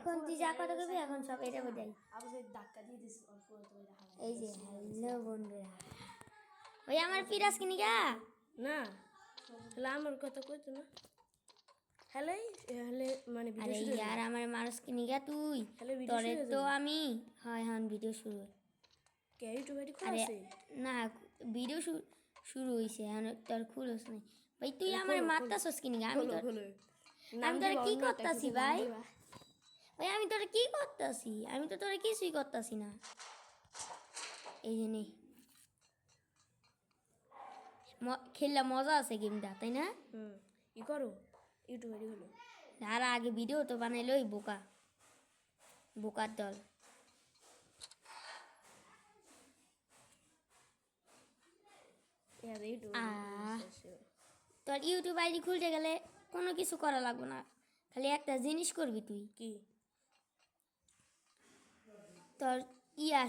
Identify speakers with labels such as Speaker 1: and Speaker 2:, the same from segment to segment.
Speaker 1: এখন তুই যা কথা কবি এখন সব এটা বোঝাই
Speaker 2: ধাক্কা দিয়ে দিস অল্প
Speaker 1: এই যে হ্যালো বন্ধুরা ওই আমার পিরাস কিনি গা
Speaker 2: না তাহলে আমার কথা কইতো না হ্যালো হ্যালো মানে
Speaker 1: আরে ইয়ার আমার মানুষ কিনি গা তুই তোরে তো আমি হয় হন ভিডিও শুরু
Speaker 2: কে ইউটিউবে
Speaker 1: আরে না ভিডিও শুরু হইছে এখন তোর খুলস নাই ভাই তুই আমার মারতাছস কিনি গা আমি তোরে কি করতাছি ভাই ভাই আমি তোরে কি করতাছি আমি তো তোরে কিছুই করতাছি না এই যে নে খেললে মজা আছে গেমটা তাই না
Speaker 2: ই করো ইউটিউবে হলো
Speaker 1: আর আগে ভিডিও তো বানাইলো ওই বোকার দল তোর ইউটিউব আইডি খুলতে গেলে কোনো কিছু করা লাগবে না খালি একটা জিনিস করবি তুই
Speaker 2: কি
Speaker 1: তোর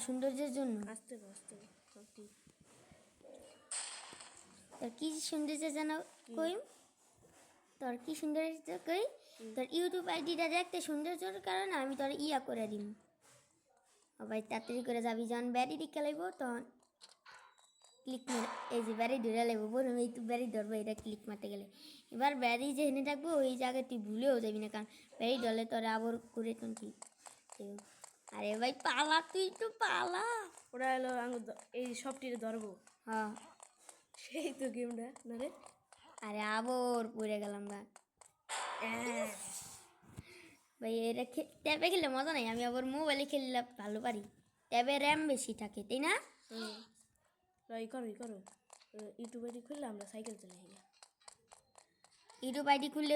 Speaker 1: সৌন্দর্যের জন্য
Speaker 2: আস্তে আস্তে
Speaker 1: তোর কি সৌন্দর্য যেন কই তোর কি সৌন্দর্য কই তোর ইউটিউব আইডিটা দেখতে সৌন্দর্যের কারণে আমি তোর করে দিম ভাই তাড়াতাড়ি করে যাবি যখন ব্যারি দিকে লাগবো তখন ক্লিক মার এই যে ব্যারি ধরে লাগবো বলুন এই তুই ব্যারি ধরবো এটা ক্লিক মারতে গেলে এবার ব্যারি যে হেনে থাকবো ওই জায়গায় তুই ভুলেও যাবি না কারণ ব্যারি ধরলে তোর আবার করে তুই আরে ভাই পালা তুই তো পালা
Speaker 2: ওরা এলো এই সবটিরে ধরবো
Speaker 1: হ্যাঁ
Speaker 2: সেই তো গেমটা না রে
Speaker 1: আরে আবার পড়ে গেলাম গা ভাই এটা ট্যাবে খেললে মজা নাই আমি আবার মোবাইলে খেললে ভালো পারি ট্যাবে র্যাম বেশি থাকে তাই না
Speaker 2: ই করো ইউটিউব আইডি খুললে আমরা সাইকেল চালাই
Speaker 1: ইউটিউব আইডি খুললে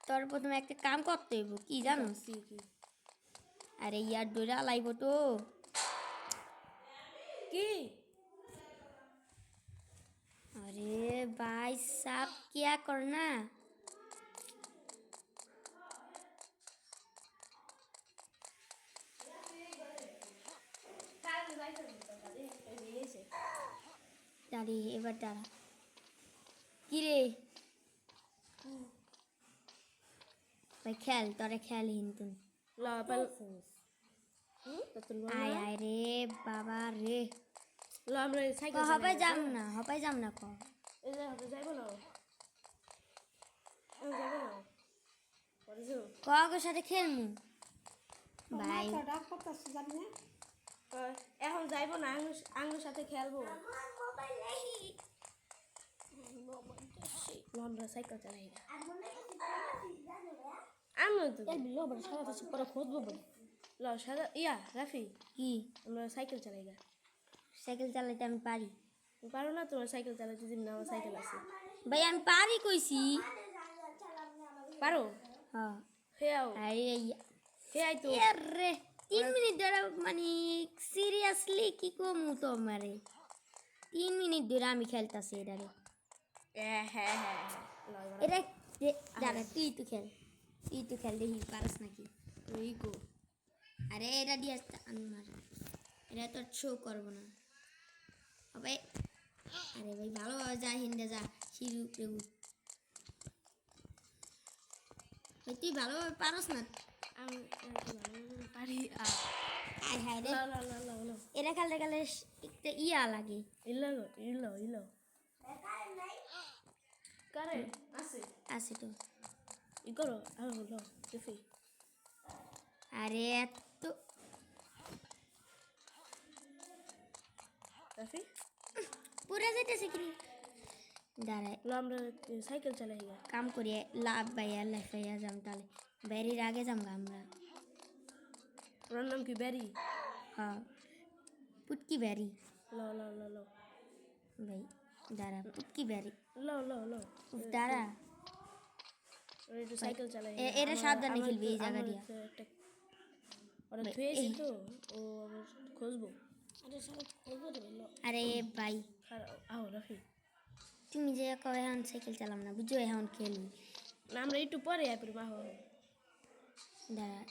Speaker 1: তোর প্রথমে একটা কাম করতে হইব কি জানো
Speaker 2: কি
Speaker 1: আরে ইয়ার ডোরা লাইব তো
Speaker 2: কি
Speaker 1: अरे भाई साहब क्या करना দাঁড়ি এবার দাঁড়া কি রে ভাই খেল তোরে খেল হিন্তু আয় আয় রে বাবা রে
Speaker 2: আমরা সাইকেল
Speaker 1: হবাই যাম না ক
Speaker 2: এই যে হবে যাইবো না যাইবো না
Speaker 1: কাগর সাথে খেলমু ভাই
Speaker 2: এখন যাইবো না আঙ্গুর সাথে খেলবো আমরা সাইকেল চালাই আমি তো সাদা পরে খুঁজবো সাদা রাফি
Speaker 1: কি
Speaker 2: আমরা সাইকেল চালাই
Speaker 1: সাইকেল চালাইতে আমি পারি
Speaker 2: পারো না তোমার সাইকেল চালাইতে দিন না আমার সাইকেল আছে
Speaker 1: ভাই আমি পারি কইছি
Speaker 2: পারো
Speaker 1: হ্যাঁ
Speaker 2: হেয়াও হেয়াই তো
Speaker 1: রে 3 মিনিট ধরে মানে সিরিয়াসলি কি কমু তো আমারে 3 মিনিট ধরে আমি খেলতাছি এটারে
Speaker 2: হ্যাঁ
Speaker 1: এটা দাঁড়া তুই তো খেল দেখি পারস নাকি
Speaker 2: তুই গো
Speaker 1: আরে এটা দিয়ে আমার এটা তোর শো করবো না ভাই আরে ভাই ভালোভাবে যা হিন্দে যা সিঁড়ি উপরে উঠ ভাই তুই ভালোভাবে পারস না
Speaker 2: আমি পারি
Speaker 1: এটা খেলতে গেলে একটা লাগে
Speaker 2: ইলো কারে
Speaker 1: আছে তো
Speaker 2: ই করো দেখি
Speaker 1: আরে এত
Speaker 2: রাফি
Speaker 1: পুরা যেতেছে কি দাঁড়ায়
Speaker 2: আমরা সাইকেল চালাই
Speaker 1: কাম করি লাভ ভাইয়া লাইফাইয়া যাম তাহলে ব্যারির আগে যাম আমরা
Speaker 2: ওর নাম কি ব্যারি
Speaker 1: হ্যাঁ পুটকি ব্যারি
Speaker 2: লো
Speaker 1: ভাই দাঁড়া পুটকি ব্যারি
Speaker 2: লো
Speaker 1: দাঁড়া
Speaker 2: একটু সাইকেল চালাই
Speaker 1: এরা সাবধানে খেলবি এই জায়গা দিয়া
Speaker 2: ওরা ধুয়েছি তো ও আবার খুঁজবো
Speaker 1: আরে ভাই
Speaker 2: আও রাফি
Speaker 1: তুমি যে এখন সাইকেল চালাম না বুঝছো এখন খেলবি
Speaker 2: না আমরা একটু পরে আপনি মা
Speaker 1: দাঁড়া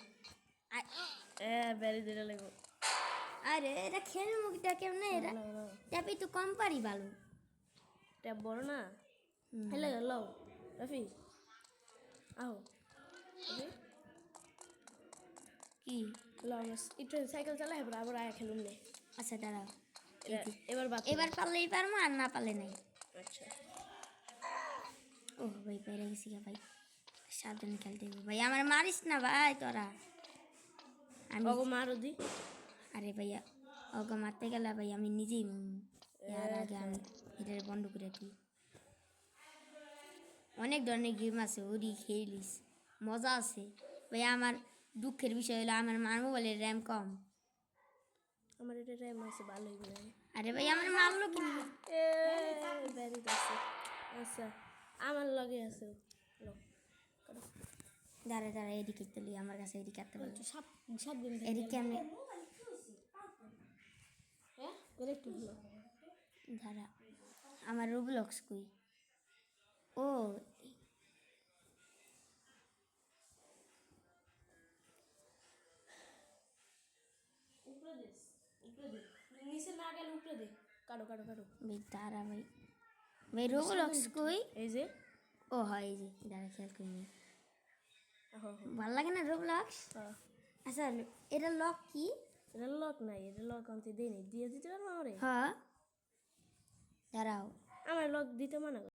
Speaker 2: ব্যারি দিলে লাগবো
Speaker 1: আরে এটা খেলবো কিটা কেমনে এরা ট্যাপে তো কম পারি ভালো
Speaker 2: ট্যাপ বড় না হেলে লো রাফি আও
Speaker 1: কি
Speaker 2: একটু সাইকেল চালাই এবার আবার আয়া খেলুম নে
Speaker 1: আচ্ছা দাঁড়াও
Speaker 2: এবার বাদ
Speaker 1: এবার পারলেই পারবো আর না পারলে নাই
Speaker 2: আচ্ছা
Speaker 1: ও ভাই পেরে গেছি গা ভাই সাবধানে খেলতে হবে ভাই আমার মারিস না ভাই তোরা আমি
Speaker 2: ওগো মারো দি
Speaker 1: আরে ভাইয়া ওকে মারতে গেলে ভাই আমি নিজেই মরবো। এর আগে আমি এটা বন্ধ করে দিই অনেক ধরনের গেম আছে ওরি খেলিস মজা আছে ভাই আমার দুঃখের বিষয় হলো আমার মার মোবাইলের র্যাম কম
Speaker 2: আমার এটা র্যাম আছে ভালোই মনে হয়
Speaker 1: আরে ভাই আমার মারলো কি
Speaker 2: ব্যারিড আছে আচ্ছা আমার লগে আছে লো করো
Speaker 1: দাঁড়া দাঁড়া এদিকে তুলি আমার কাছে এদিকে আসতে পারবো
Speaker 2: সাপ সাপ গেম
Speaker 1: এদিকে আমি
Speaker 2: হ্যাঁ করে একটু হলো
Speaker 1: দাঁড়া আমার রোবলক্স কই ও
Speaker 2: উপরে দে নিচে না গেলে উপরে দে কাটো কাটো কাটো
Speaker 1: ভাই দাঁড়া ভাই ভাই রোবলক্স কই
Speaker 2: এই যে
Speaker 1: ও হয় এই যে দাঁড়া খেয়াল করিনি
Speaker 2: হ্যাঁ
Speaker 1: ভালো লাগে না রোবলক্স
Speaker 2: হ্যাঁ
Speaker 1: আচ্ছা এটা লক কি
Speaker 2: এটা লক নাই এটা লক আনতে দেই নি দিয়ে দিতে পারবো আমারে
Speaker 1: হ্যাঁ দাঁড়াও
Speaker 2: আমার লক দিতে মানা